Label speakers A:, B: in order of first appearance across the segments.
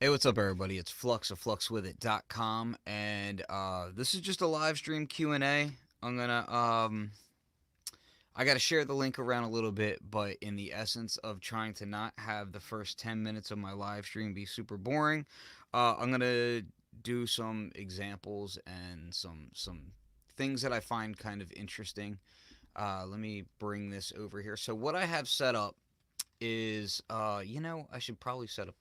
A: Hey, what's up, everybody? It's Flux of fluxwithit.com, and this is just a live stream Q&A. I'm gonna I gotta share the link around a little bit, but in the essence of trying to not have the first 10 minutes of my live stream be super boring, I'm gonna do some examples and some things that I find kind of interesting. Let me bring this over here. So what I have set up is, I should probably set up.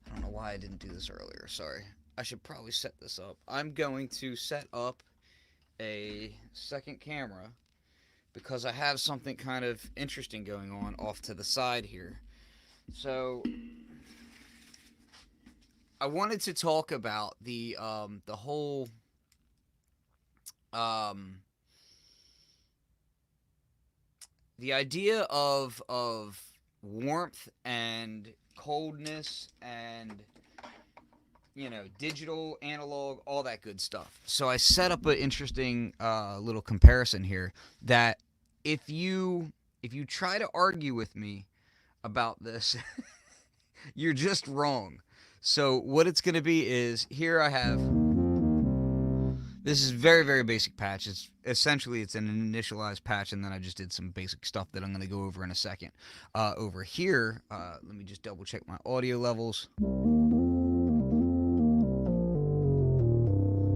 A: I don't know why I didn't do this earlier. Sorry. I should probably set this up. I'm going to set up a second camera because I have something kind of interesting going on off to the side here. So I wanted to talk about the whole um, the idea of warmth and coldness and digital, analog, all that good stuff. So I set up an interesting little comparison here that if you try to argue with me about this, you're just wrong. So what it's going to be is here I have this is very very basic patch. It's essentially it's an initialized patch, and then I just did some basic stuff that I'm going to go over in a second. Over here, let me just double check my audio levels.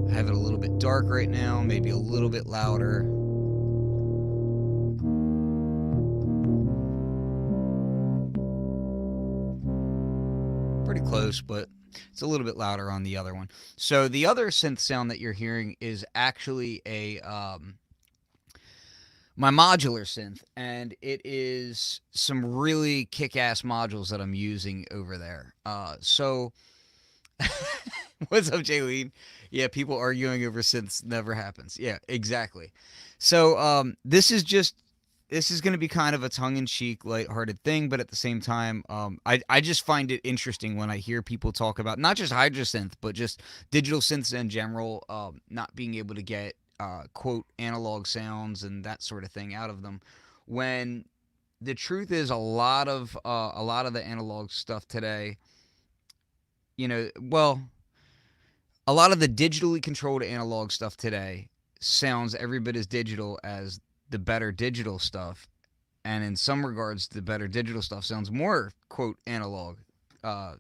A: I have it a little bit dark right now, maybe a little bit louder. Pretty close, but it's a little bit louder on the other one. So the other synth sound that you're hearing is actually a my modular synth, and it is some really kick-ass modules that I'm using over there. What's up, Jaylene? Yeah, people arguing over synths never happens. Yeah, exactly. So this is going to be kind of a tongue-in-cheek, lighthearted thing, but at the same time, I just find it interesting when I hear people talk about not just HydraSynth, but just digital synths in general, not being able to get quote analog sounds and that sort of thing out of them. When the truth is, a lot of the analog stuff today, well, a lot of the digitally controlled analog stuff today sounds every bit as digital as the better digital stuff, and in some regards, the better digital stuff sounds more quote analog. Uh,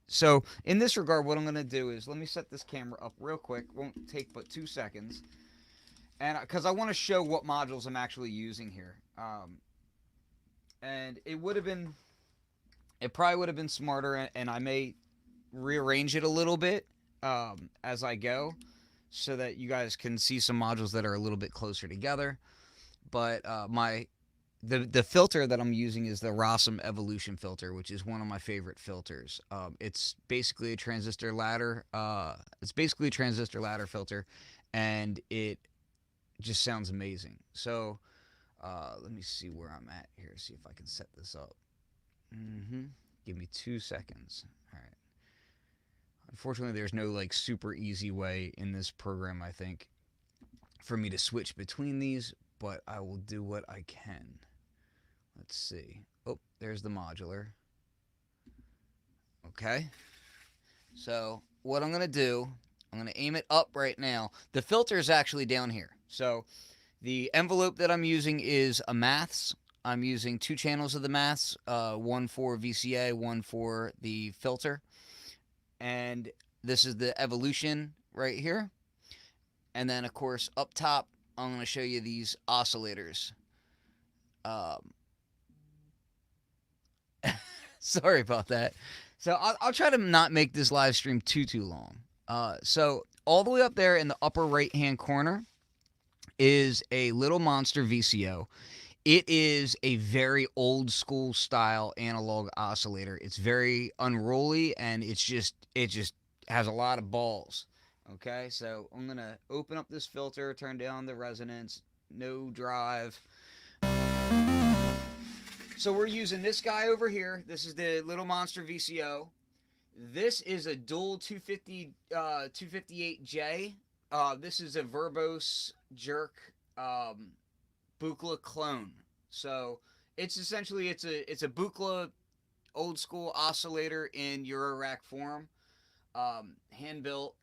A: so in this regard, what I'm going to do is let me set this camera up real quick. Won't take but 2 seconds, and because I want to show what modules I'm actually using here. And it probably would have been smarter, and I may rearrange it a little bit as I go, so that you guys can see some modules that are a little bit closer together. But the filter that I'm using is the Rossum Evolution filter, which is one of my favorite filters. It's basically a transistor ladder. It's basically a transistor ladder filter, and it just sounds amazing. So let me see where I'm at here. See if I can set this up. Give me 2 seconds. All right. Unfortunately, there's no like super easy way in this program, I think, for me to switch between these, but I will do what I can. Let's see. Oh, there's the modular. Okay. So what I'm going to do, I'm going to aim it up right now. The filter is actually down here. So the envelope that I'm using is a maths. I'm using two channels of the maths, one for VCA, one for the filter. And this is the evolution right here. And then, of course, up top, I'm going to show you these oscillators. Um, sorry about that. So I'll try to not make this live stream too long. So all the way up there in the upper right-hand corner is a Little Monster VCO. It is a very old school style analog oscillator. It's very unruly, and it just has a lot of balls. Okay, so I'm gonna open up this filter, turn down the resonance, no drive. So we're using this guy over here. This is the Little Monster VCO. This is a dual 258J. This is a verbose jerk Buchla clone. So it's essentially it's a Buchla old school oscillator in Eurorack form. hand built,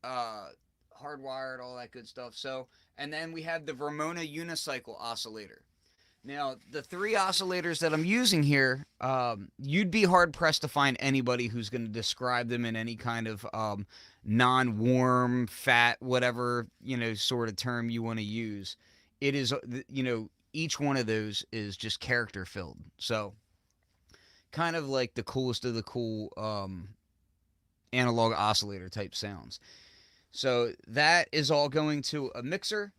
A: hardwired, all that good stuff. So, and then we have the Vermona unicycle oscillator. Now, the three oscillators that I'm using here, you'd be hard pressed to find anybody who's going to describe them in any kind of non-warm, fat, whatever sort of term you want to use. It is, each one of those is just character filled. So, kind of like the coolest of the cool analog oscillator type sounds. So that is all going to a mixer.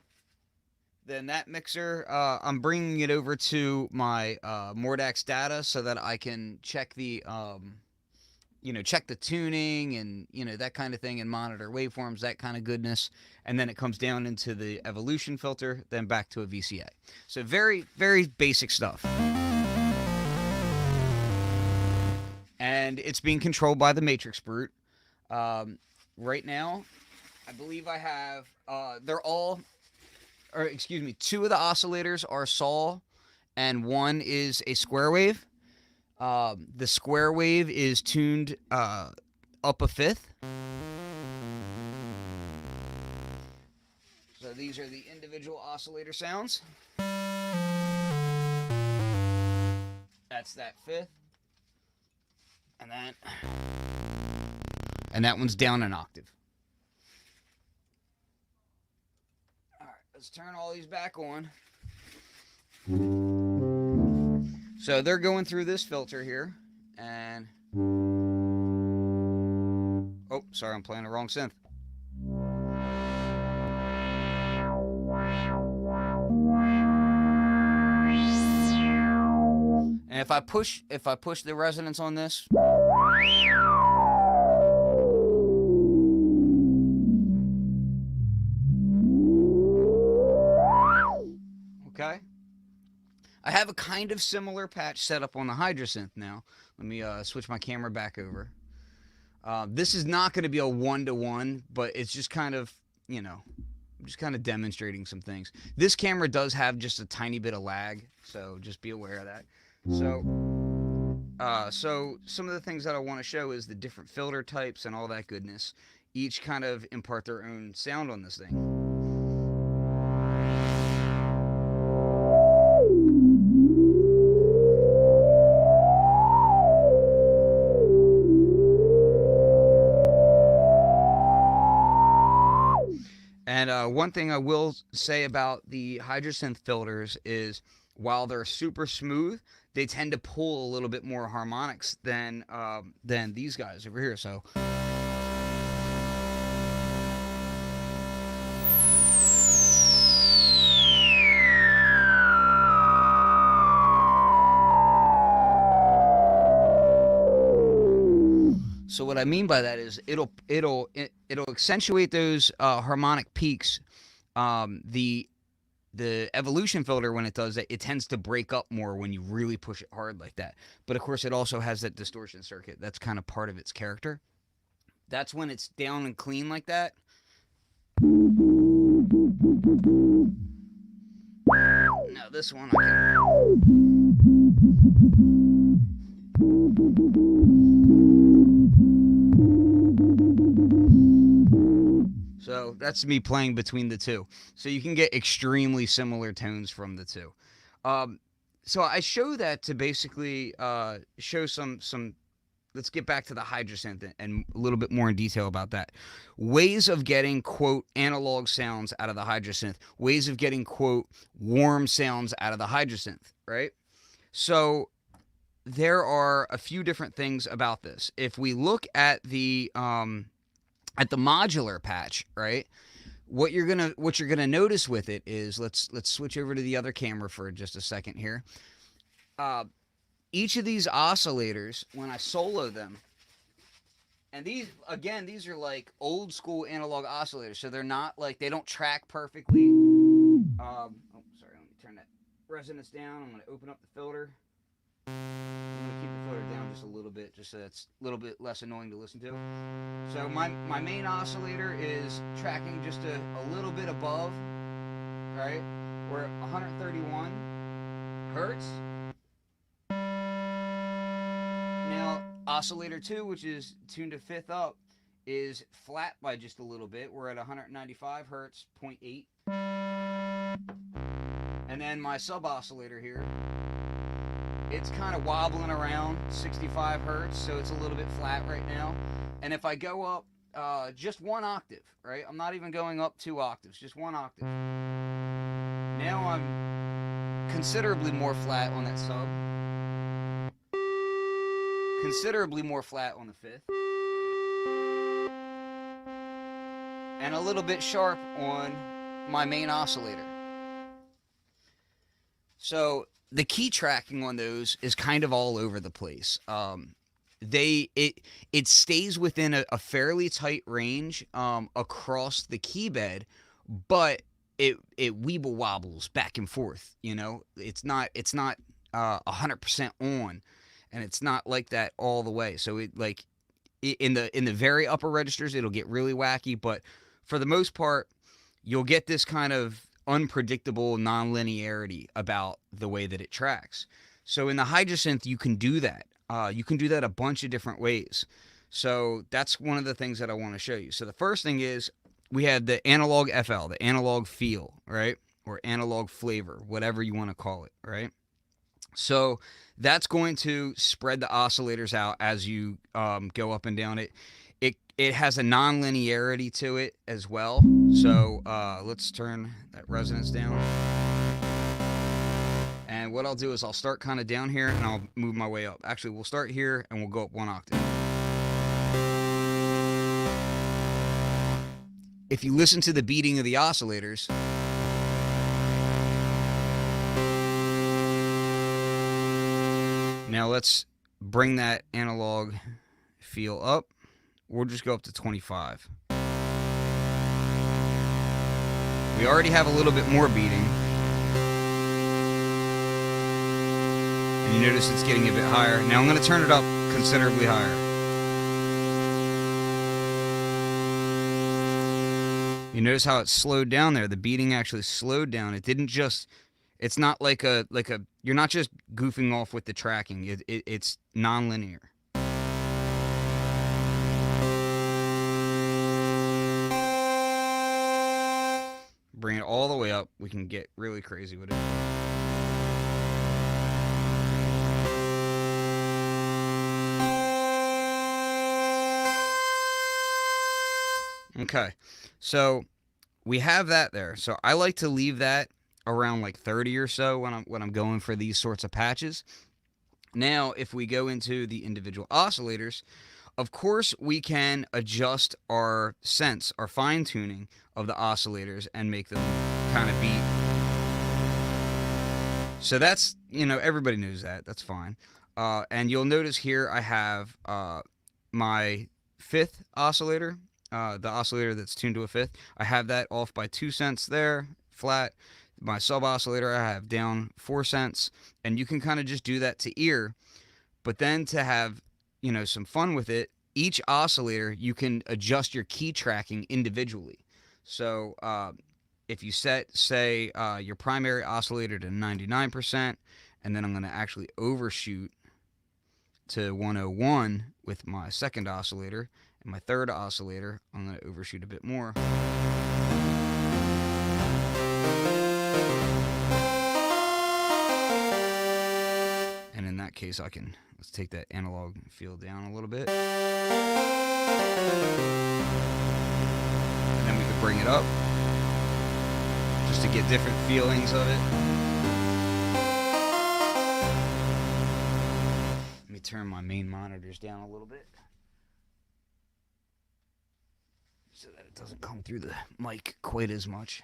A: Then that mixer, I'm bringing it over to my Mordax data so that I can check the, check the tuning and, that kind of thing and monitor waveforms, that kind of goodness. And then it comes down into the evolution filter, then back to a VCA. So very, very basic stuff. And it's being controlled by the Matrix Brute. Right now, I believe I have, two of the oscillators are saw, and one is a square wave. The square wave is tuned up a fifth. So these are the individual oscillator sounds. That's that fifth. And that one's down an octave. All right, let's turn all these back on. So they're going through this filter here, and oh, sorry, I'm playing the wrong synth. And if I push the resonance on this, okay. I have a kind of similar patch set up on the HydraSynth now. Let me switch my camera back over. This is not going to be a one-to-one, but it's just kind of, I'm just kind of demonstrating some things. This camera does have just a tiny bit of lag, so just be aware of that. So some of the things that I want to show is the different filter types and all that goodness. Each kind of impart their own sound on this thing. And one thing I will say about the HydraSynth filters is while they're super smooth, they tend to pull a little bit more harmonics than these guys over here. So. So what I mean by that is it'll accentuate those harmonic peaks. The evolution filter, when it does that, it tends to break up more when you really push it hard like that. But of course, it also has that distortion circuit. That's kind of part of its character. That's when it's down and clean like that. Now this one I can. So that's me playing between the two. So you can get extremely similar tones from the two. So I show that to basically show some. Let's get back to the HydraSynth and a little bit more in detail about that. Ways of getting, quote, analog sounds out of the HydraSynth. Ways of getting, quote, warm sounds out of the HydraSynth, right? So there are a few different things about this. If we look at the modular patch, right? What you're gonna notice with it is let's switch over to the other camera for just a second here. Each of these oscillators, when I solo them, and these are like old school analog oscillators, so they're not like, they don't track perfectly. Oh, sorry, let me turn that resonance down. I'm gonna open up the filter. I'm gonna keep the filter down just a little bit, just so it's a little bit less annoying to listen to. So my main oscillator is tracking just a little bit above, right? We're at 131 hertz. Now, oscillator 2, which is tuned to fifth up, is flat by just a little bit. We're at 195 hertz, 0.8. And then my sub oscillator here, it's kind of wobbling around 65 hertz, so it's a little bit flat right now. And if I go up just one octave, right? I'm not even going up 2 octaves, just 1 octave. Now I'm considerably more flat on that sub. Considerably more flat on the fifth. And a little bit sharp on my main oscillator. So the key tracking on those is kind of all over the place. It stays within a fairly tight range across the key bed, but it weeble wobbles back and forth. You know, it's not 100% on, and it's not like that all the way. So in the very upper registers, it'll get really wacky, but for the most part, you'll get this kind of unpredictable non-linearity about the way that it tracks. So in the HydraSynth, you can do that. You can do that a bunch of different ways. So that's one of the things that I want to show you. So the first thing is we have the analog FL, the analog feel, right? Or analog flavor, whatever you want to call it, right? So that's going to spread the oscillators out as you go up and down it. It has a non-linearity to it as well. So let's turn that resonance down. And what I'll do is I'll start kind of down here and I'll move my way up. Actually, we'll start here and we'll go up 1 octave. If you listen to the beating of the oscillators, now let's bring that analog feel up. We'll just go up to 25. We already have a little bit more beating. And you notice it's getting a bit higher. Now I'm going to turn it up considerably higher. You notice how it slowed down there. The beating actually slowed down. It didn't just... It's not like a... You're not just goofing off with the tracking. It's non-linear. Bring it all the way up. We can get really crazy with it. Okay, so we have that there. So I like to leave that around like 30 or so when I'm going for these sorts of patches. Now, if we go into the individual oscillators, of course we can adjust our sense, our fine tuning of the oscillators and make them kind of beat. So that's, you know, everybody knows that. That's fine. And you'll notice here I have my fifth oscillator. The oscillator that's tuned to a fifth, I have that off by 2 cents there, flat. My sub oscillator I have down 4 cents, and you can kind of just do that to ear. But then to have, you know, some fun with it, each oscillator you can adjust your key tracking individually. So if you set, say, your primary oscillator to 99%, and then I'm going to actually overshoot to 101 with my second oscillator. My third oscillator, I'm going to overshoot a bit more. And in that case, let's take that analog feel down a little bit. And then we could bring it up, just to get different feelings of it. Let me turn my main monitors down a little bit, so that it doesn't come through the mic quite as much.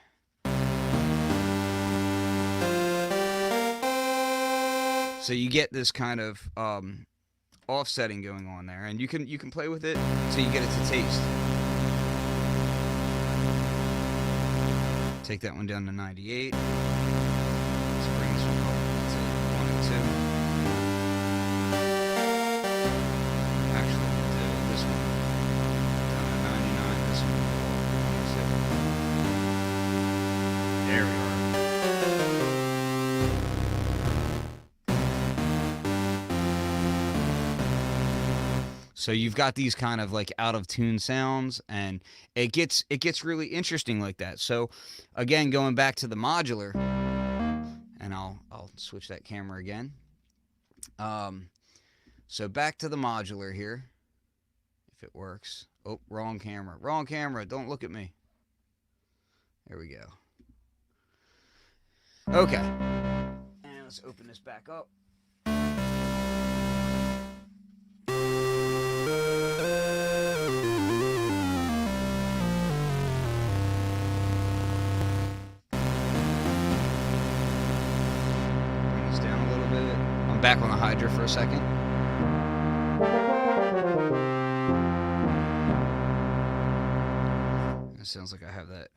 A: So you get this kind of offsetting going on there, and you can play with it so you get it to taste. Take that one down to 98. Let's bring this one up to 1 and 2. Actually, do this one. There we are. So you've got these kind of like out of tune sounds, and it gets really interesting like that. So again, going back to the modular, and I'll switch that camera again. Um, so back to the modular here, if it works. Oh, wrong camera. Wrong camera. Don't look at me. There we go. Okay. And let's open this back up. Bring this down a little bit. I'm back on the Hydra for a second. It sounds like I have that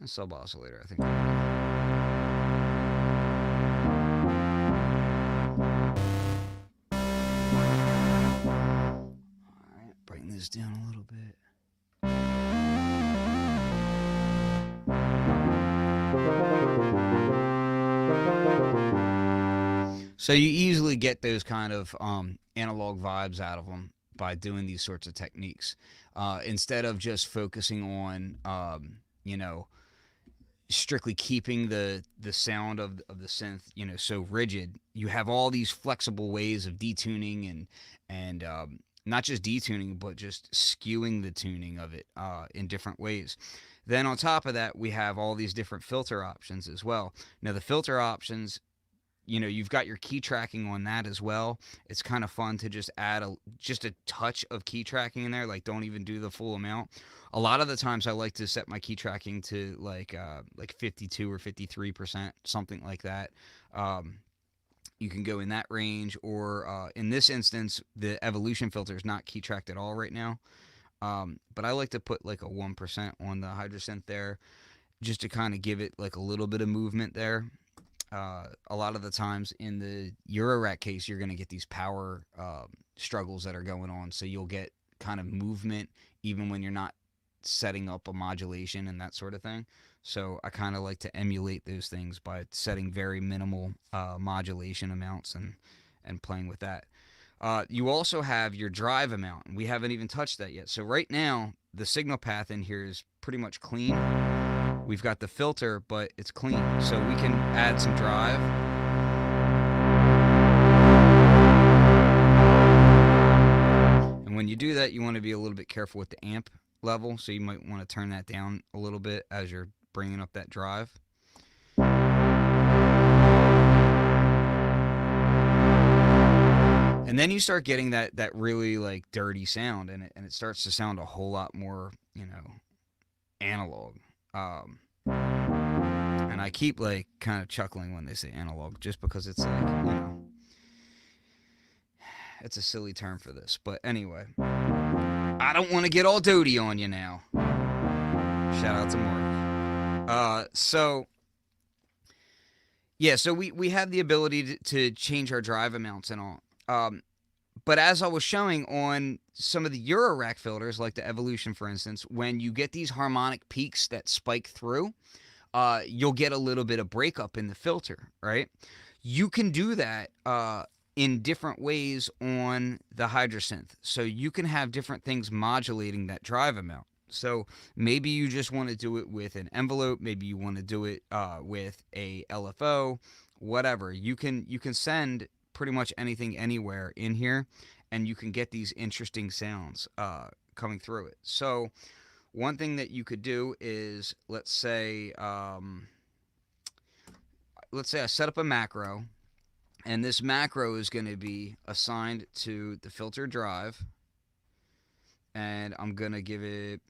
A: sub oscillator, I think. Alright, bring this down a little bit. So you easily get those kind of analog vibes out of them by doing these sorts of techniques. Instead of just focusing on, you know, strictly keeping the sound of the synth, you know, so rigid, you have all these flexible ways of detuning and not just detuning, but just skewing the tuning of it in different ways. Then on top of that, we have all these different filter options as well. Now the filter options, you know, you've got your key tracking on that as well. It's kind of fun to just add just a touch of key tracking in there. Like, don't even do the full amount. A lot of the times I like to set my key tracking to like 52 or 53%, something like that. You can go in that range, or in this instance, the evolution filter is not key tracked at all right now. But I like to put like a 1% on the HydraSynth there, just to kind of give it like a little bit of movement there. A lot of the times in the Eurorack case, you're going to get these power struggles that are going on. So you'll get kind of movement even when you're not setting up a modulation and that sort of thing. So I kind of like to emulate those things by setting very minimal modulation amounts and playing with that. You also have your drive amount, and we haven't even touched that yet. So right now, the signal path in here is pretty much clean. We've got the filter, but it's clean. So we can add some drive. And when you do that, you want to be a little bit careful with the amp level. So you might want to turn that down a little bit as you're bringing up that drive. And then you start getting that really like dirty sound, and it starts to sound a whole lot more, you know, analog. And I keep like kind of chuckling when they say analog, just because it's like, you know, it's a silly term for this. But anyway, I don't want to get all doty on you now. Shout out to Mark. So we have the ability to change our drive amounts and all. But as I was showing on some of the Eurorack filters, like the Evolution, for instance, when you get these harmonic peaks that spike through, you'll get a little bit of breakup in the filter, right? You can do that in different ways on the HydraSynth. So you can have different things modulating that drive amount. So maybe you just want to do it with an envelope. Maybe you want to do it with a LFO, whatever. You can send pretty much anything anywhere in here, and you can get these interesting sounds coming through it. So one thing that you could do is, let's say I set up a macro, and this macro is going to be assigned to the filter drive, and I'm going to give it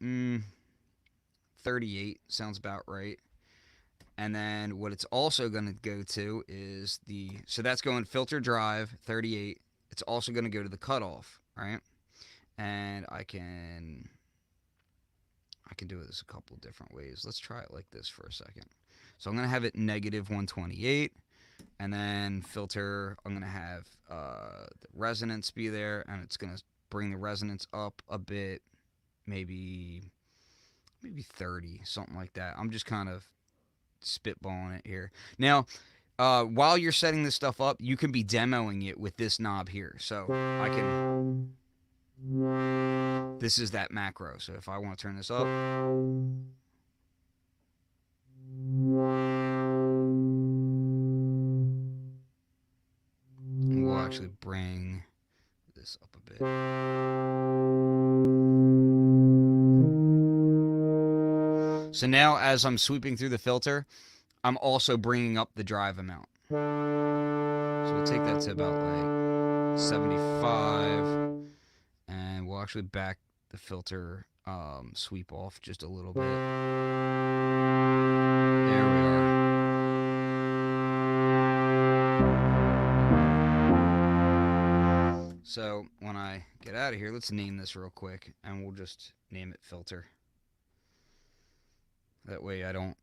A: 38, sounds about right. And then what it's also going to go to is so that's going filter drive 38. It's also going to go to the cutoff, right? And I can do this a couple different ways. Let's try it like this for a second. So I'm going to have it negative 128, and then filter, I'm going to have the resonance be there, and it's going to bring the resonance up a bit, maybe 30, something like that. I'm just kind of spitballing it here. Now, While you're setting this stuff up, you can be demoing it with this knob here. So I can, this is that macro. So if I want to turn this up, we'll actually bring this up a bit. So now as I'm sweeping through the filter, I'm also bringing up the drive amount. So we'll take that to about like 75, and we'll actually back the filter sweep off just a little bit. There we are. So when I get out of here, let's name this real quick, and we'll just name it filter. That way I don't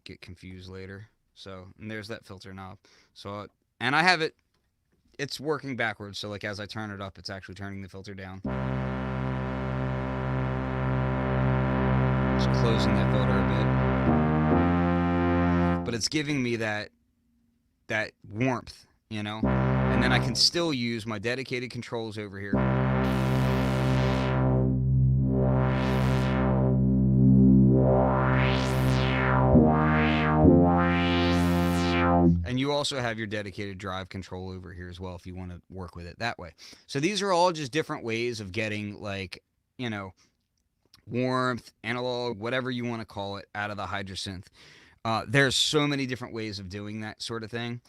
A: get confused later. So, and there's that filter knob. So, and I have it, it's working backwards. So like as I turn it up, it's actually turning the filter down. Just closing that filter a bit. But it's giving me that warmth, you know? And then I can still use my dedicated controls over here. And you also have your dedicated drive control over here as well if you want to work with it that way. So these are all just different ways of getting, like, you know, warmth, analog, whatever you want to call it, out of the HydraSynth. There's so many different ways of doing that sort of thing.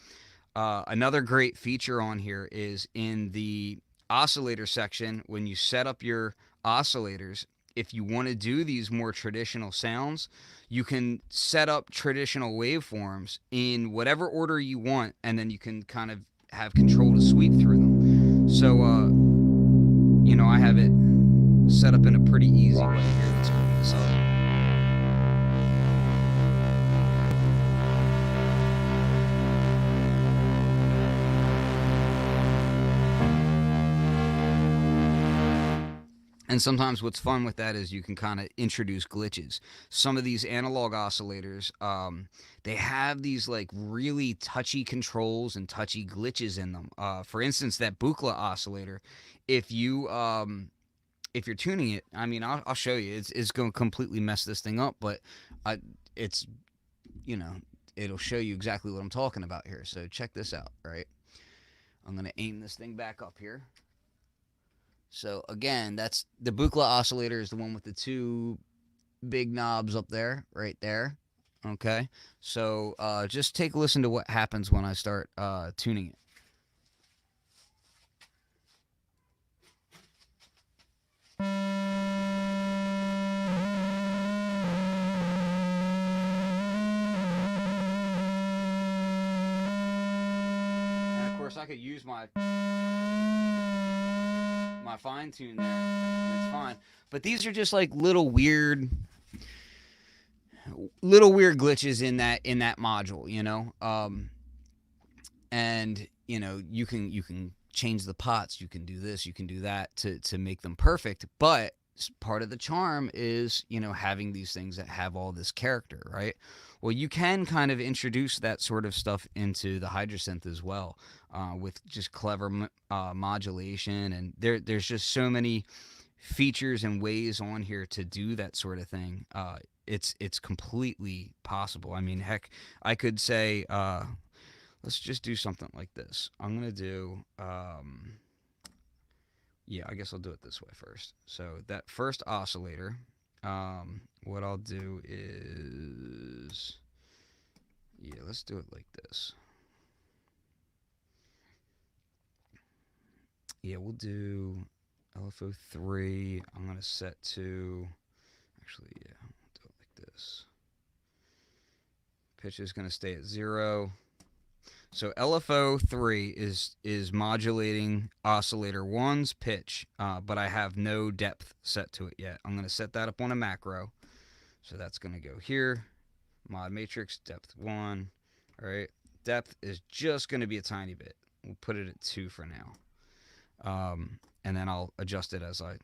A: Another great feature on here is in the oscillator section, when you set up your oscillators, if you want to do these more traditional sounds, you can set up traditional waveforms in whatever order you want, and then you can kind of have control to sweep through them. So, you know, I have it set up in a pretty easy way here. Let's open this up. And sometimes what's fun with that is you can kind of introduce glitches. Some of these analog oscillators, they have these like really touchy controls and touchy glitches in them. For instance, that Buchla oscillator, if you're tuning it, I mean, I'll show you. It's going to completely mess this thing up, but it's, you know, it'll show you exactly what I'm talking about here. So check this out, right? I'm going to aim this thing back up here. So again, that's the Buchla oscillator, is the one with the two big knobs up there, right there. Okay, so just take a listen to what happens when I start tuning it. And of course, I could use my fine tune there, and it's fine. But these are just like little weird glitches in that module, you know. And you know, you can change the pots, you can do this, you can do that to make them perfect. But part of the charm is, you know, having these things that have all this character, right? Well, you can kind of introduce that sort of stuff into the HydraSynth as well, with just clever modulation, and there's just so many features and ways on here to do that sort of thing. It's completely possible. I mean, heck, I could say, let's just do something like this. I'm gonna do, yeah, I guess I'll do it this way first. So that first oscillator, what I'll do is, yeah, let's do it like this. Yeah, we'll do LFO 3. I'm going to set to, actually, yeah, I'll do it like this. Pitch is going to stay at 0. So LFO 3 is modulating oscillator 1's pitch, but I have no depth set to it yet. I'm going to set that up on a macro. So that's going to go here. Mod matrix, depth 1. All right. Depth is just going to be a tiny bit. We'll put it at 2 for now. And then I'll adjust it as I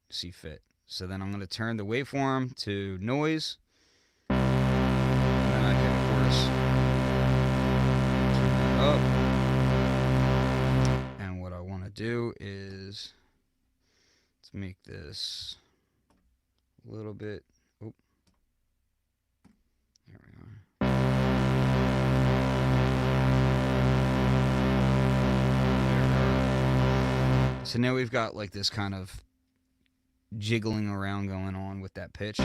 A: see fit. So then I'm going to turn the waveform to noise. And then I can, of course, do is let's make this a little bit. Oh, there we are. So now we've got like this kind of jiggling around going on with that pitch.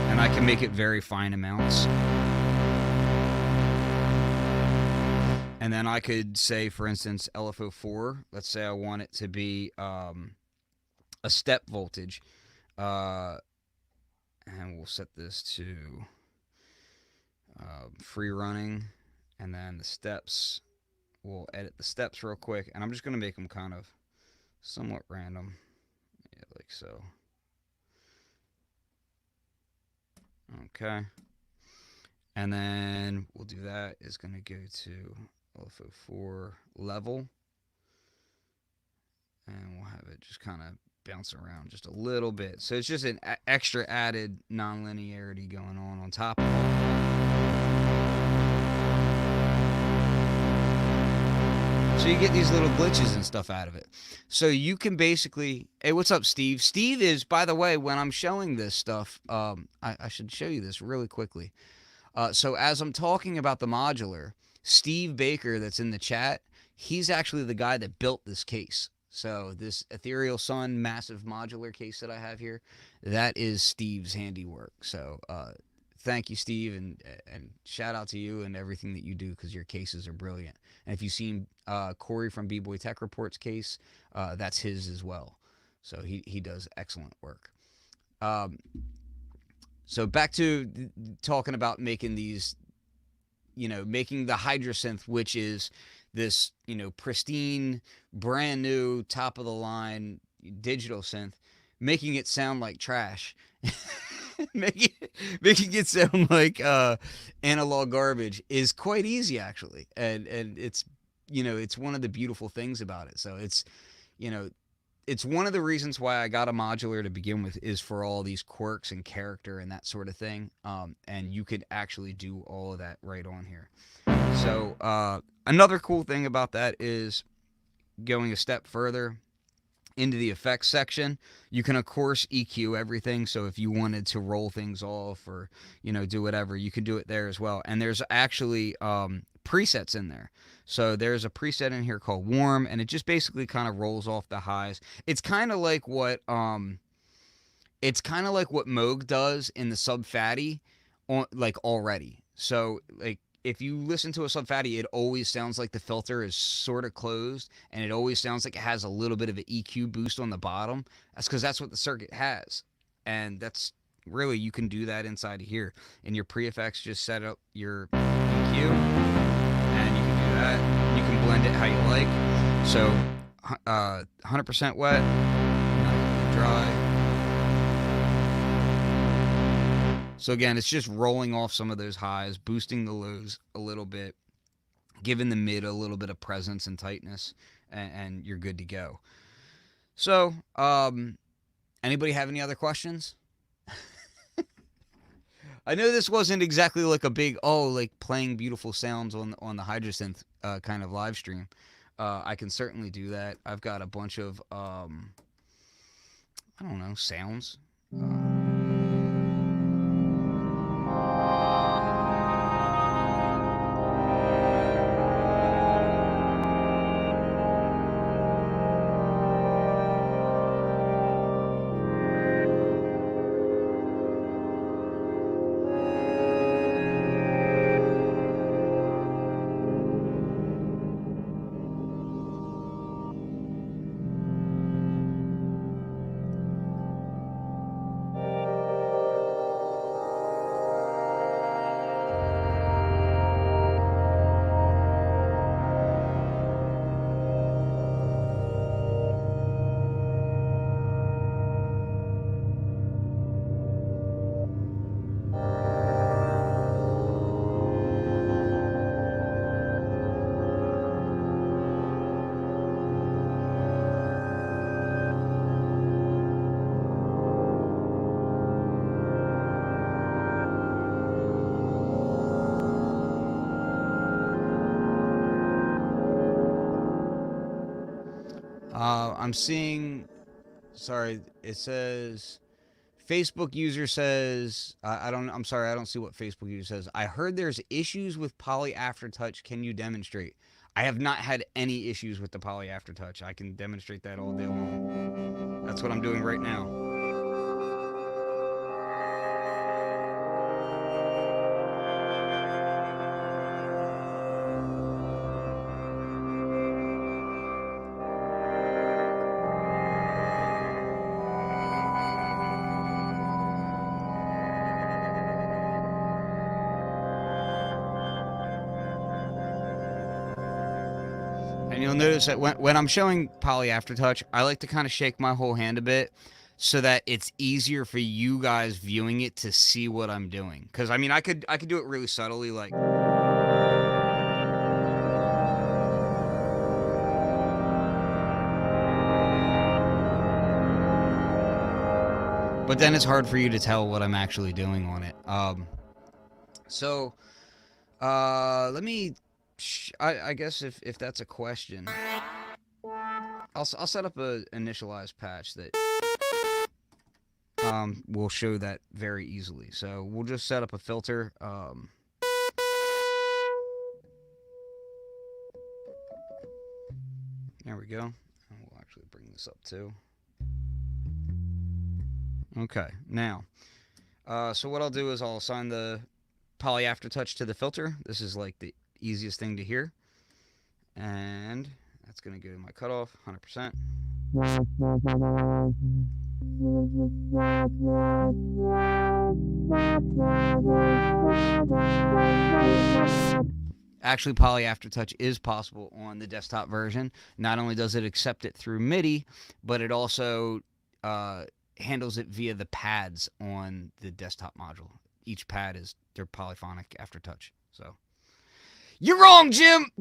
A: And I can make it very fine amounts. And then I could say, for instance, LFO4, let's say I want it to be a step voltage. And we'll set this to free running. And then the steps, we'll edit the steps real quick. And I'm just going to make them kind of somewhat random. Yeah, like so. Okay. And then we'll do that is going to go to LFO4 level. And we'll have it just kind of bounce around just a little bit. So it's just an extra added nonlinearity going on top of it. So you get these little glitches and stuff out of it. So you can basically, hey, what's up, Steve? Steve is, by the way, when I'm showing this stuff, I should show you this really quickly. So as I'm talking about the modular, Steve Baker that's in the chat, he's actually the guy that built this case. So this Ethereal Sun massive modular case that I have here, that is Steve's handiwork. So thank you, Steve, and shout out to you and everything that you do because your cases are brilliant. And if you've seen Corey from B-Boy Tech Report's case, that's his as well. So he does excellent work. So back to talking about making these, making the HydraSynth, which is this, pristine, brand new, top of the line digital synth, making it sound like trash. making it sound like analog garbage is quite easy actually, and it's it's one of the beautiful things about it. So it's it's one of the reasons why I got a modular to begin with, is for all these quirks and character and that sort of thing. And you could actually do all of that right on here. So another cool thing about that is going a step further into the effects section. You can of course EQ everything. So if you wanted to roll things off or do whatever, you can do it there as well. And there's actually presets in there. So there's a preset in here called warm, and it just basically kind of rolls off the highs. It's kind of like what Moog does in the Sub Fatty, like already. So like if you listen to a Sub Fatty, it always sounds like the filter is sort of closed, and it always sounds like it has a little bit of an EQ boost on the bottom. That's because that's what the circuit has, and that's really, you can do that inside of here. In your pre-effects, just set up your EQ, and you can do that. You can blend it how you like. So 100% wet, not dry. So again, it's just rolling off some of those highs, boosting the lows a little bit, giving the mid a little bit of presence and tightness, and you're good to go. So, anybody have any other questions? I know this wasn't exactly like a big, like playing beautiful sounds on the HydraSynth kind of live stream. I can certainly do that. I've got a bunch of, I don't know, sounds. I'm seeing. Sorry, it says Facebook user says I don't. I'm sorry, I don't see what Facebook user says. I heard there's issues with Poly Aftertouch. Can you demonstrate? I have not had any issues with the Poly Aftertouch. I can demonstrate that all day long. That's what I'm doing right now. And you'll notice that when I'm showing Poly Aftertouch, I like to kind of shake my whole hand a bit so that it's easier for you guys viewing it to see what I'm doing. Because I mean, I could do it really subtly, like. But then it's hard for you to tell what I'm actually doing on it. So let me. I guess if that's a question, I'll set up a initialized patch that will show that very easily. So we'll just set up a filter. There we go. And we'll actually bring this up too. Okay, now, so what I'll do is I'll assign the Poly Aftertouch to the filter. This is like the easiest thing to hear. And that's going to go to my cutoff, 100%. Actually, Poly Aftertouch is possible on the desktop version. Not only does it accept it through MIDI, but it also handles it via the pads on the desktop module. Each pad is their polyphonic aftertouch. So you're wrong, Jim.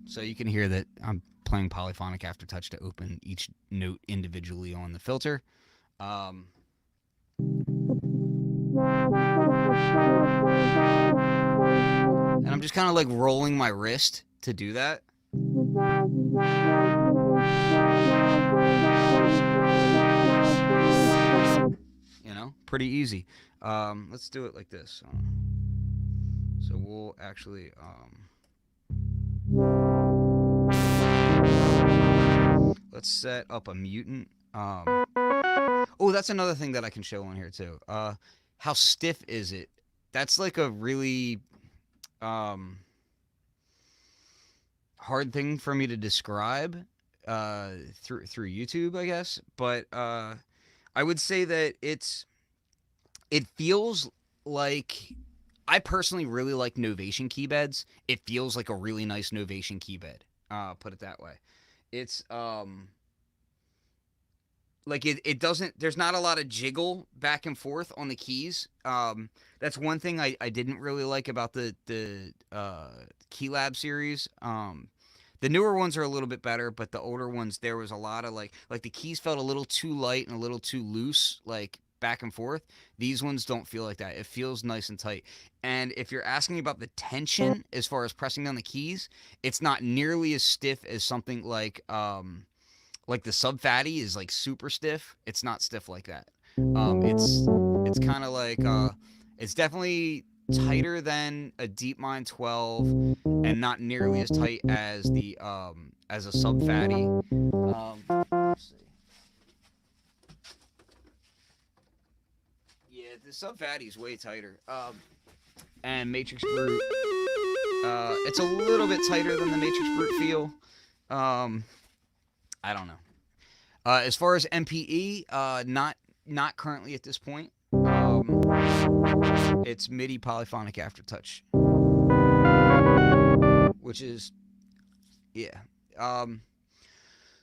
A: So you can hear that I'm playing polyphonic aftertouch to open each note individually on the filter. And I'm just kind of like rolling my wrist to do that. You know, pretty easy. Let's do it like this. So we'll actually let's set up a mutant. Oh, that's another thing that I can show on here too. How stiff is it? That's like a really hard thing for me to describe through YouTube, I guess. But I would say that it feels like, I personally really like Novation keybeds. It feels like a really nice Novation keybed. Put it that way. It's like it doesn't, there's not a lot of jiggle back and forth on the keys. That's one thing I didn't really like about the Keylab series. The newer ones are a little bit better, but the older ones, there was a lot of like the keys felt a little too light and a little too loose, like back and forth. These ones don't feel like that. It feels nice and tight. And if you're asking about the tension as far as pressing down the keys, it's not nearly as stiff as something like the Sub Fatty is like super stiff. It's not stiff like that. It's kind of like it's definitely tighter than a DeepMind 12 and not nearly as tight as the as a Sub Fatty. Let's see. Yeah, the Sub Fatty is way tighter. And Matrix Brute, it's a little bit tighter than the Matrix Brute feel. I don't know. As far as MPE, not currently at this point. It's MIDI polyphonic aftertouch, which is, yeah.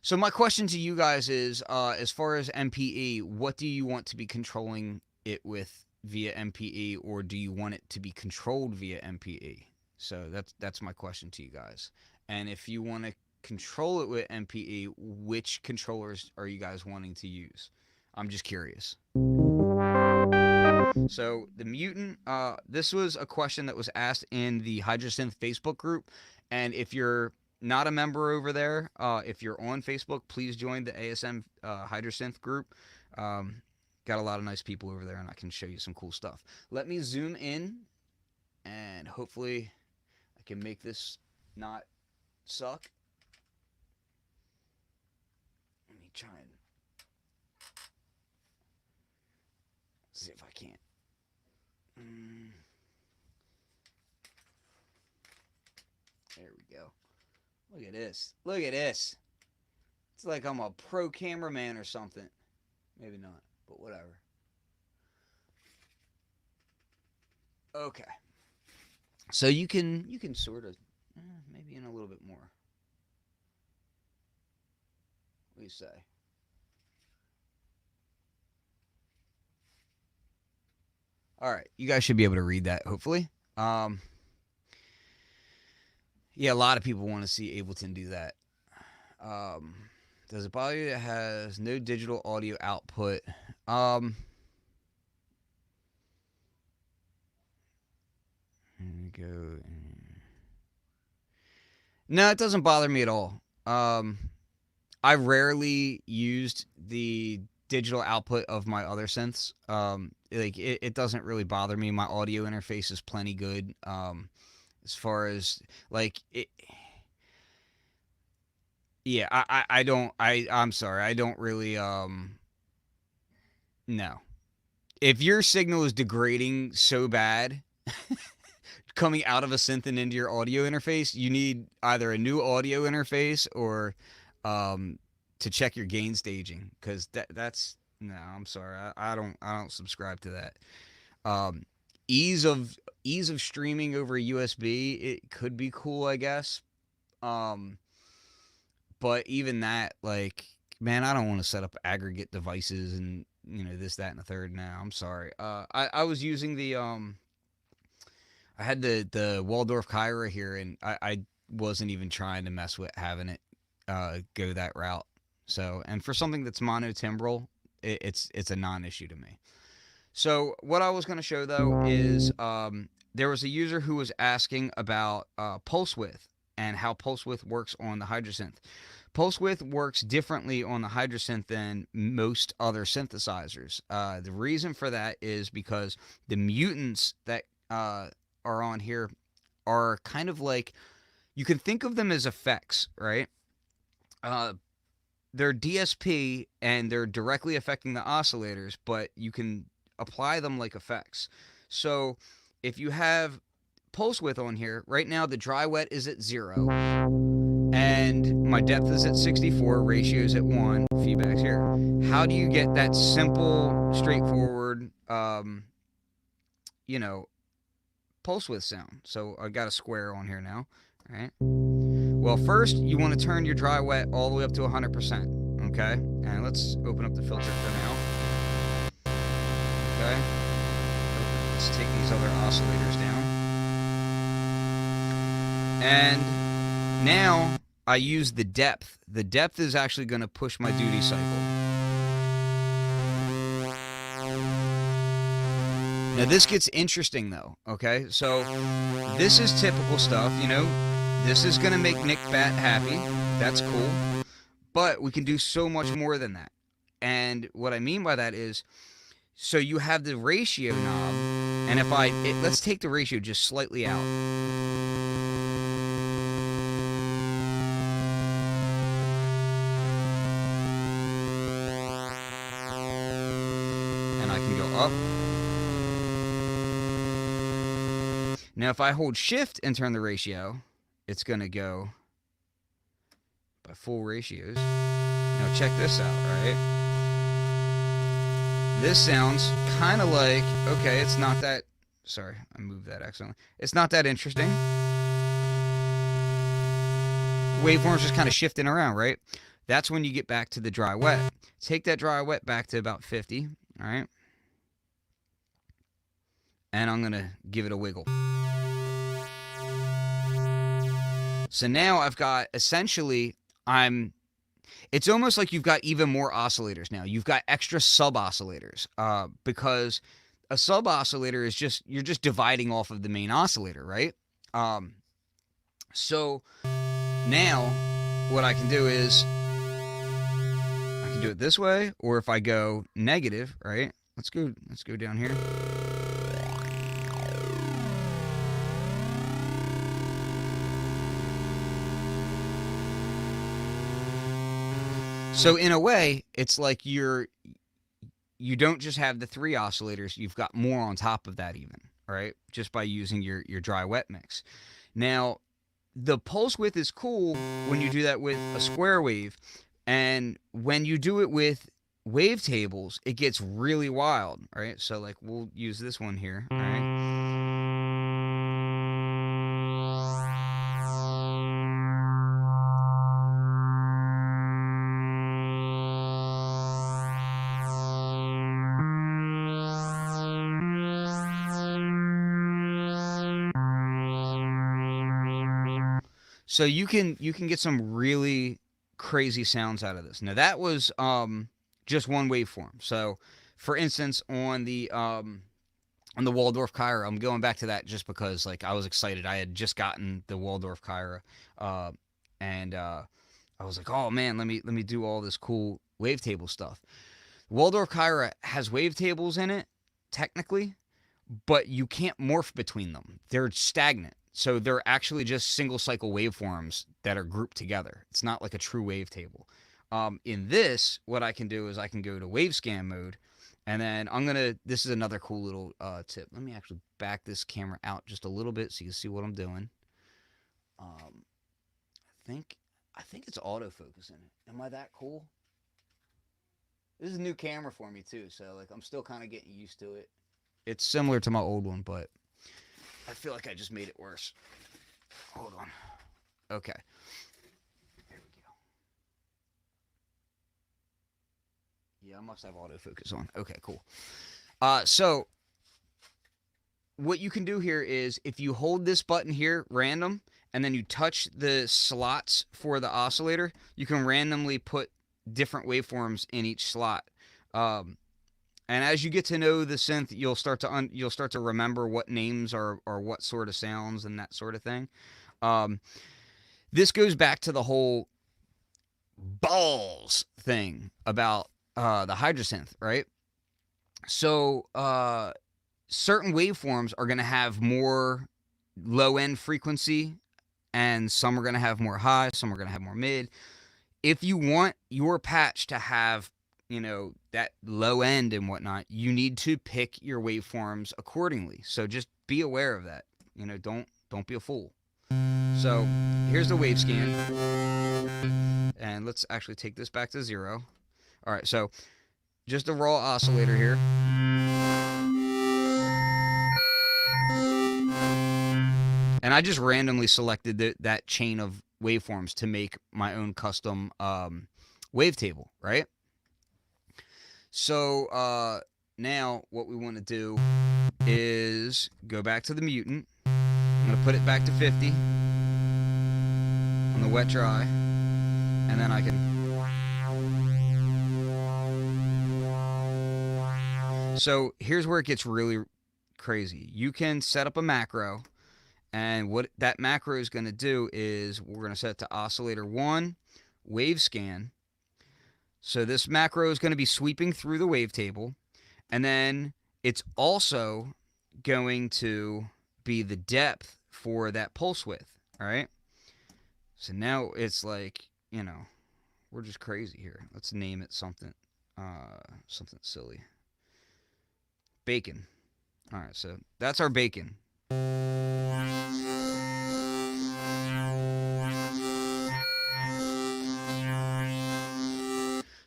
A: So my question to you guys is, as far as MPE, what do you want to be controlling it with via MPE, or do you want it to be controlled via MPE? So that's my question to you guys. And if you want to control it with MPE, which controllers are you guys wanting to use? I'm just curious. So the mutant, this was a question that was asked in the HydraSynth Facebook group, and if you're not a member over there, if you're on Facebook, please join the ASM HydraSynth group. Got a lot of nice people over there, and I can show you some cool stuff. Let me zoom in, and hopefully I can make this not suck. Let me try and see if I can't. There we go. Look at this. Look at this. It's like I'm a pro cameraman or something. Maybe not, but whatever. Okay. So you can sort of, maybe in a little bit more. What do you say? All right, you guys should be able to read that, hopefully. Yeah, a lot of people want to see Ableton do that. Does it bother you that it has no digital audio output? Here we go. No, it doesn't bother me at all. I rarely used the digital output of my other synths. Like it doesn't really bother me. My audio interface is plenty good. As far as like it, yeah, I'm sorry, I don't really no. If your signal is degrading so bad coming out of a synth and into your audio interface, you need either a new audio interface or to check your gain staging, because that's no, I'm sorry, I don't subscribe to that. Ease of streaming over USB, it could be cool, I guess. But even that, like, man, I don't want to set up aggregate devices and this, that, and the third. Now, I'm sorry. I was using the I had the Waldorf Kyra here, and I wasn't even trying to mess with having it go that route. So, and for something that's monotimbral, it's a non-issue to me. So what I was going to show, though, is there was a user who was asking about pulse width and how pulse width works on the HydraSynth. Pulse width works differently on the HydraSynth than most other synthesizers. The reason for that is because the mutants that are on here are kind of like, you can think of them as effects, right? They're DSP and they're directly affecting the oscillators, but you can apply them like effects. So if you have pulse width on here, right now the dry wet is at 0, and my depth is at 64, ratio's at 1, feedback's here. How do you get that simple, straightforward, pulse width sound? So I got a square on here now, right? Well, first you want to turn your dry wet all the way up to 100%, okay? And let's open up the filter for now. Okay. Let's take these other oscillators down. And now I use the depth. The depth is actually going to push my duty cycle. Now this gets interesting though, okay? So this is typical stuff, this is going to make Nick Bat happy. That's cool. But we can do so much more than that. And what I mean by that is, so you have the ratio knob, and if let's take the ratio just slightly out. And I can go up. Now if I hold shift and turn the ratio, it's going to go by full ratios. Now check this out, right? This sounds kind of like, okay, it's not that, sorry, I moved that accidentally. It's not that interesting. Waveform's just kind of shifting around, right? That's when you get back to the dry wet. Take that dry wet back to about 50, all right? And I'm going to give it a wiggle. So now I've got essentially, it's almost like you've got even more oscillators now. You've got extra sub oscillators because a sub oscillator is you're just dividing off of the main oscillator, right? So now what I can do is I can do it this way, or if I go negative, right? Let's go down here. So in a way, it's like you don't just have the 3 oscillators, you've got more on top of that even, right? Just by using your dry wet mix. Now, the pulse width is cool when you do that with a square wave, and when you do it with wavetables, it gets really wild, right? So like we'll use this one here, all right? So you can get some really crazy sounds out of this. Now that was just one waveform. So for instance, on the Waldorf Kyra, I'm going back to that just because like I was excited. I had just gotten the Waldorf Kyra, and I was like, oh man, let me do all this cool wavetable stuff. Waldorf Kyra has wavetables in it, technically, but you can't morph between them. They're stagnant. So they're actually just single cycle waveforms that are grouped together. It's not like a true wavetable. In this, what I can do is I can go to wave scan mode, and then this is another cool little tip. Let me actually back this camera out just a little bit so you can see what I'm doing. I think it's autofocusing it. Am I that cool? This is a new camera for me too, so like I'm still kind of getting used to it. It's similar to my old one, but I feel like I just made it worse. Hold on. Okay. There we go. Yeah, I must have autofocus on. Okay, cool. So what you can do here is if you hold this button here, random, and then you touch the slots for the oscillator, you can randomly put different waveforms in each slot. And as you get to know the synth, you'll start to remember what names are what sort of sounds and that sort of thing. This goes back to the whole balls thing about the HydraSynth, right? So certain waveforms are going to have more low end frequency, and some are going to have more high, some are going to have more mid. If you want your patch to have that low end and whatnot, you need to pick your waveforms accordingly. So just be aware of that. Don't be a fool. So here's the wave scan, and let's actually take this back to 0. All right, so just a raw oscillator here. And I just randomly selected that chain of waveforms to make my own custom wavetable, right? So now what we want to do is go back to the mutant. I'm going to put it back to 50 on the wet dry, and then I can. So here's where it gets really crazy. You can set up a macro, and what that macro is going to do is we're going to set it to oscillator 1, wave scan. So this macro is going to be sweeping through the wavetable, and then it's also going to be the depth for that pulse width, all right? So now it's like, we're just crazy here. Let's name it something silly. Bacon. All right, so that's our bacon.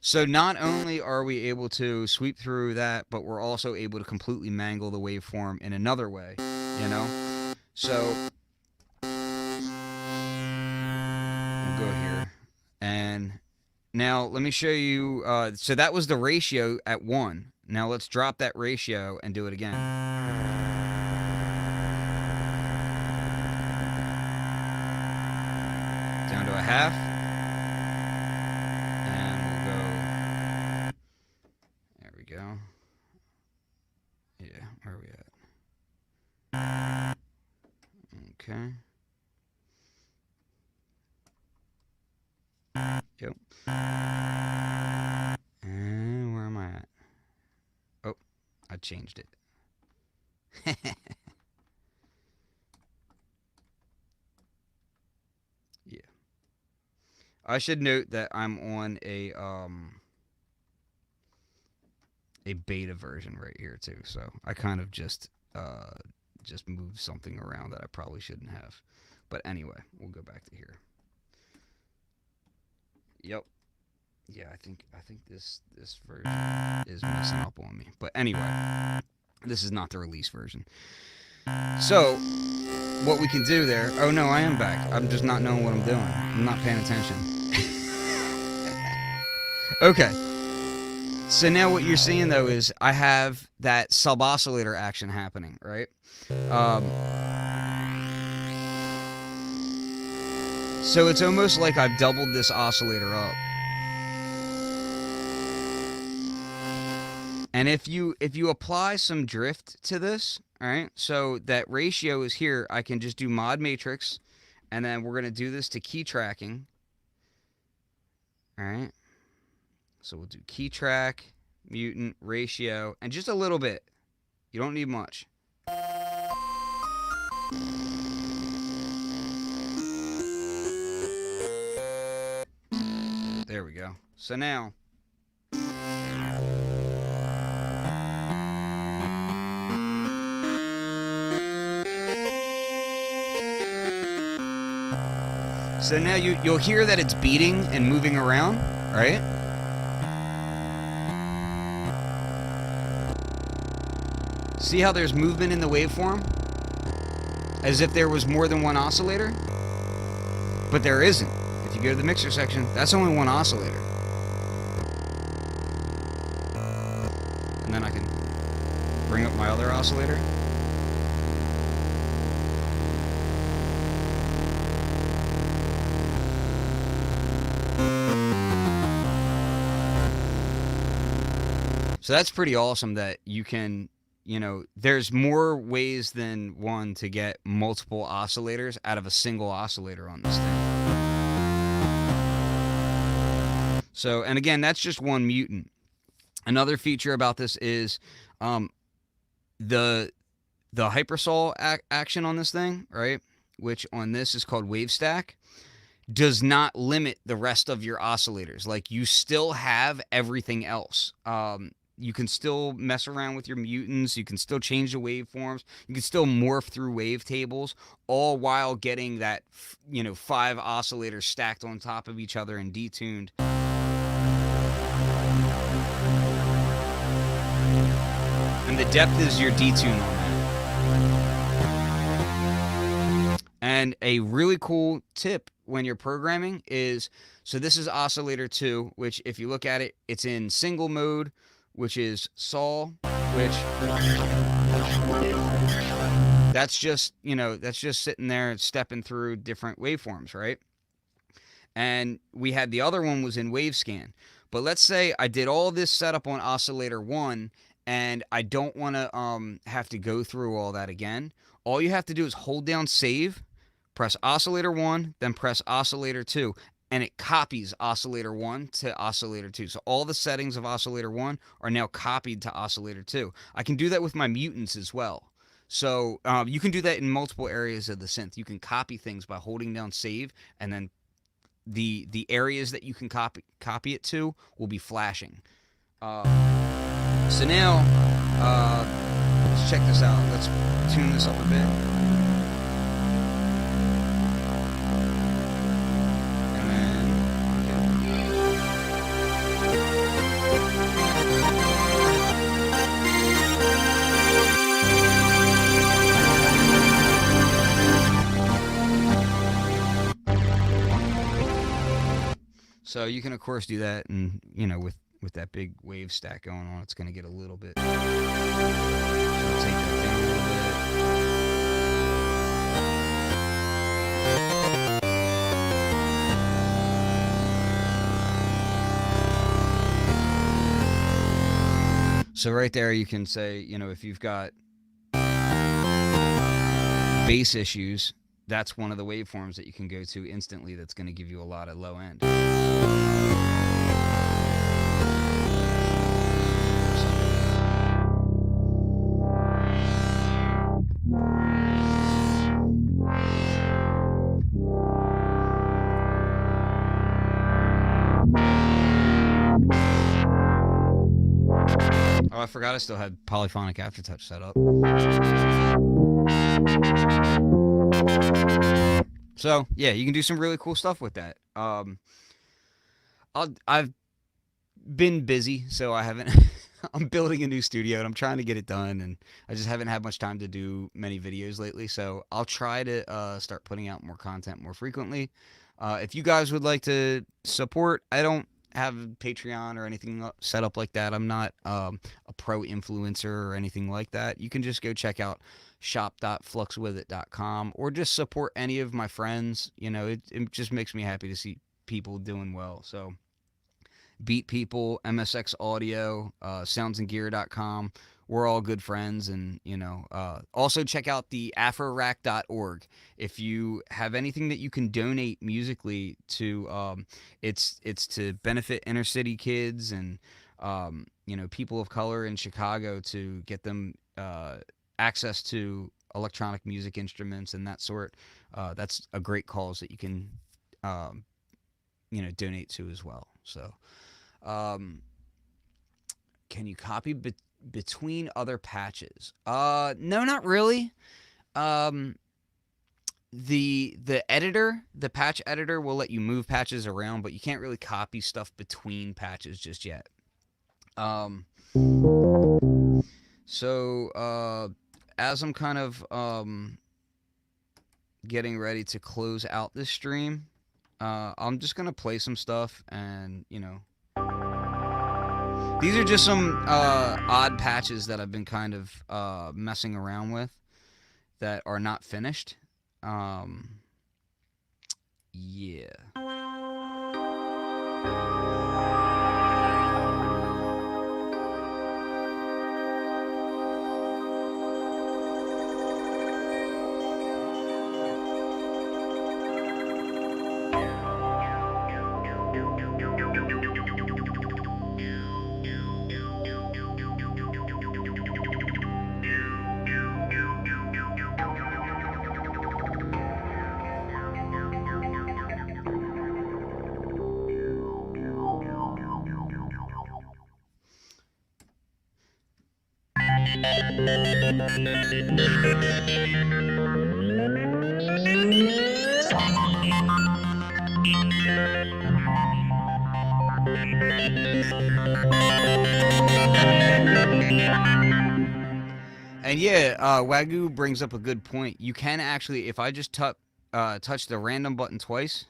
A: So not only are we able to sweep through that, but we're also able to completely mangle the waveform in another way, So I'll go here. And now let me show you. So that was the ratio at 1. Now let's drop that ratio and do it again. half. And we'll go, there we go. Yeah, where are we at? Okay. Yep. And where am I at? Oh, I changed it. Yeah. I should note that I'm on a beta version right here too. So I kind of just moved something around that I probably shouldn't have. But anyway, we'll go back to here. Yep. Yeah, I think this version is messing up on me. But anyway, this is not the release version. So what we can do there, oh no, I am back. I'm just not knowing what I'm doing. I'm not paying attention. Okay. So now what you're seeing though is I have that sub-oscillator action happening, right? So it's almost like I've doubled this oscillator up. And if you apply some drift to this, all right, so that ratio is here, I can just do mod matrix, and then we're going to do this to key tracking. All right. So we'll do key track, mutant, ratio, and just a little bit. You don't need much. There we go. So now you'll hear that it's beating and moving around, right? See how there's movement in the waveform? As if there was more than one oscillator? But there isn't. If you go to the mixer section, that's only one oscillator. And then I can bring up my other oscillator. So that's pretty awesome that you can, you know, there's more ways than one to get multiple oscillators out of a single oscillator on this thing. So, and again, that's just one mutant. Another feature about this is the hypersol action on this thing, right? Which on this is called wave stack, does not limit the rest of your oscillators. Like, you still have everything else. You can still mess around with your mutants. You can still change the waveforms. You can still morph through wavetables, all while getting that, 5 oscillators stacked on top of each other and detuned. And the depth is your detune on that. And a really cool tip when you're programming is, so this is oscillator 2, which if you look at it, it's in single mode, which is sol, which that's just, that's just sitting there and stepping through different waveforms, right? And we had the other one was in wave scan. But let's say I did all this setup on oscillator 1 and I don't want to have to go through all that again. All you have to do is hold down save, press oscillator 1, then press oscillator 2. And it copies oscillator 1 to oscillator 2. So all the settings of oscillator 1 are now copied to oscillator 2. I can do that with my mutants as well. So you can do that in multiple areas of the synth. You can copy things by holding down save, and then the areas that you can copy it to will be flashing. So now, let's check this out. Let's tune this up a bit. So you can, of course, do that, and, with that big wave stack going on, it's going to get a little bit. So take that down a little bit. So right there you can say, you know, if you've got bass issues, that's one of the waveforms that you can go to instantly that's going to give you a lot of low end. Oh, I forgot I still had polyphonic aftertouch set up. So yeah, you can do some really cool stuff with that. I've been busy, so I haven't. I'm building a new studio and I'm trying to get it done, and I just haven't had much time to do many videos lately. So I'll try to start putting out more content more frequently. If you guys would like to support, I don't have Patreon or anything set up like that. I'm not a pro influencer or anything like that. You can just go check out shop.fluxwithit.com or just support any of my friends. You know, it just makes me happy to see people doing well. So Beat People, MSX Audio, soundsandgear.com. We're all good friends, and you know, also check out the afrorack.org. If you have anything that you can donate musically to, it's to benefit inner city kids and you know, people of color in Chicago, to get them access to electronic music instruments and that sort. That's a great cause that you can you know, donate to as well. So can you copy between other patches? No, not really. The editor, the patch editor, will let you move patches around, but you can't really copy stuff between patches just yet. So as I'm kind of getting ready to close out this stream, I'm just gonna play some stuff, and you know, these are just some odd patches that I've been kind of messing around with that are not finished. Yeah. And yeah, Wagyu brings up a good point. You can actually, if I just touch the random button twice,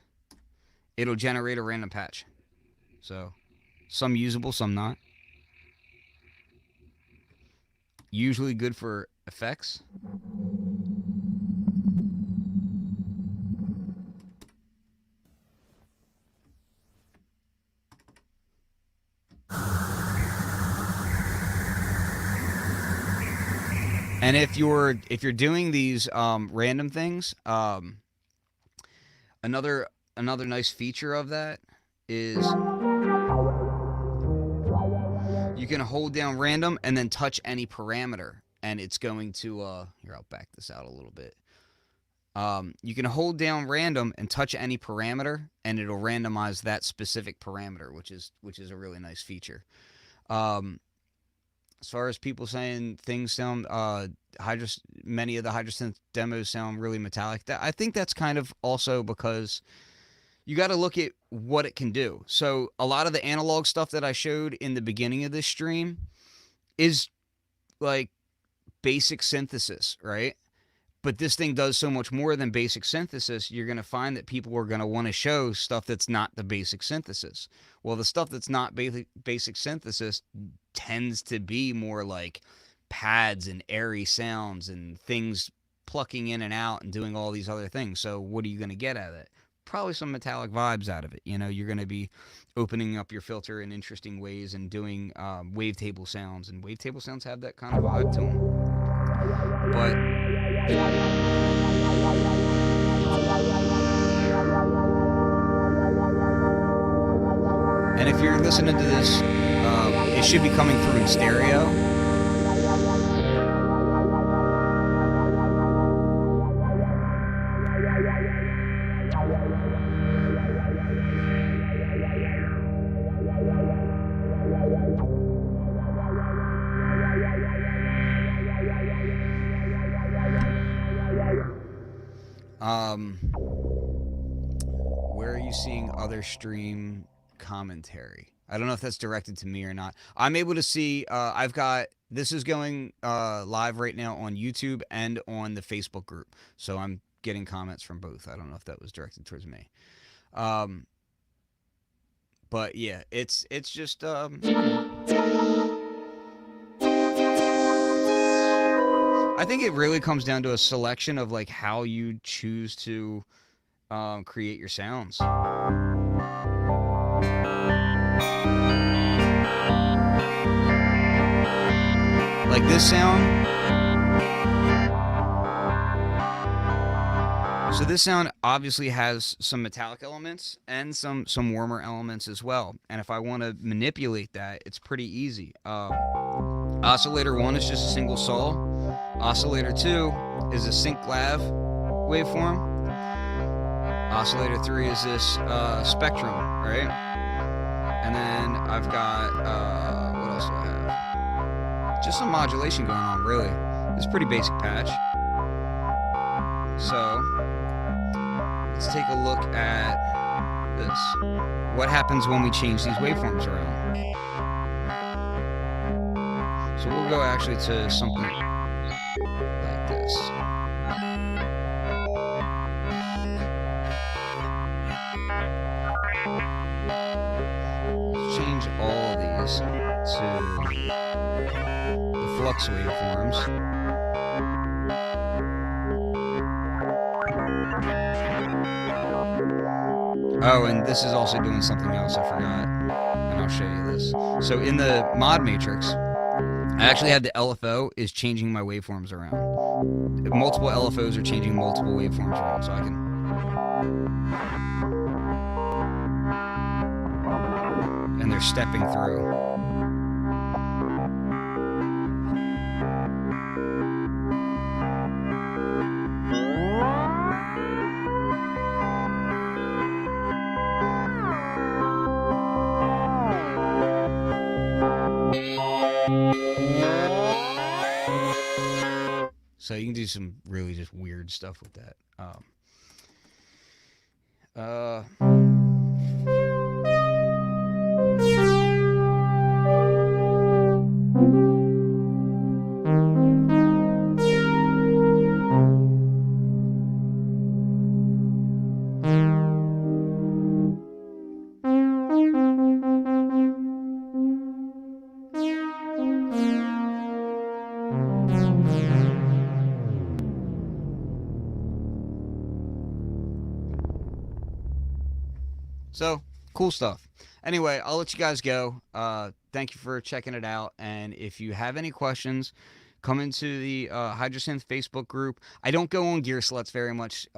A: it'll generate a random patch. So, some usable, some not. Usually good for effects. And if you're doing these random things, another nice feature of that is you can hold down random and then touch any parameter, and it's going to here, I'll back this out a little bit. You can hold down random and touch any parameter, and it'll randomize that specific parameter, which is a really nice feature. As far as people saying things sound, many of the HydraSynth demos sound really metallic. I think that's kind of also because you got to look at what it can do. So a lot of the analog stuff that I showed in the beginning of this stream is like basic synthesis, right? But this thing does so much more than basic synthesis. You're going to find that people are going to want to show stuff that's not the basic synthesis. Well, the stuff that's not basic synthesis tends to be more like pads and airy sounds and things plucking in and out and doing all these other things. So what are you going to get out of it? probably some metallic vibes out of it. You know, you're going to be opening up your filter in interesting ways and doing wavetable sounds, and wavetable sounds have that kind of vibe to them. But and if you're listening to this, it should be coming through in stereo. Where are you seeing other stream commentary? I don't know if that's directed to me or not. I'm able to see. I've got this is going live right now on YouTube and on the Facebook group, so I'm getting comments from both. I don't know if that was directed towards me. But yeah, it's just I think it really comes down to a selection of like how you choose to create your sounds. Like this sound. So this sound obviously has some metallic elements and some warmer elements as well. And if I want to manipulate that, it's pretty easy. Oscillator 1 is just a single sol. Oscillator 2 is a sync lav waveform. Oscillator 3 is this spectrum, right? And then I've got, what else do I have? Just some modulation going on, really. It's a pretty basic patch. So, let's take a look at this. What happens when we change these waveforms around? So we'll go actually to something like this. Let's change all of these to the Flux waveforms. Oh, and this is also doing something else I forgot, and I'll show you this. So in the mod matrix, I actually had the LFO is changing my waveforms around. Multiple LFOs are changing multiple waveforms around, so I can... And they're stepping through. So you can do some really just weird stuff with that. So, cool stuff. Anyway, I'll let you guys go. Thank you for checking it out. And if you have any questions, come into the HydraSynth Facebook group. I don't go on Gear Sluts very much.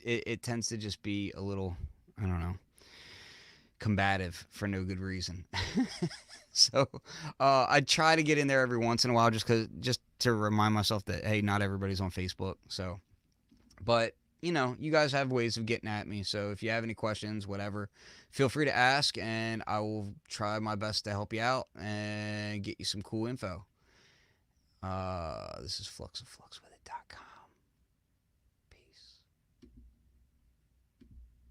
A: It tends to just be a little, I don't know, combative for no good reason. So I try to get in there every once in a while just to remind myself that, hey, not everybody's on Facebook. So, but you know, you guys have ways of getting at me. So if you have any questions, whatever, feel free to ask, and I will try my best to help you out and get you some cool info. This is Flux of Flux with it.com.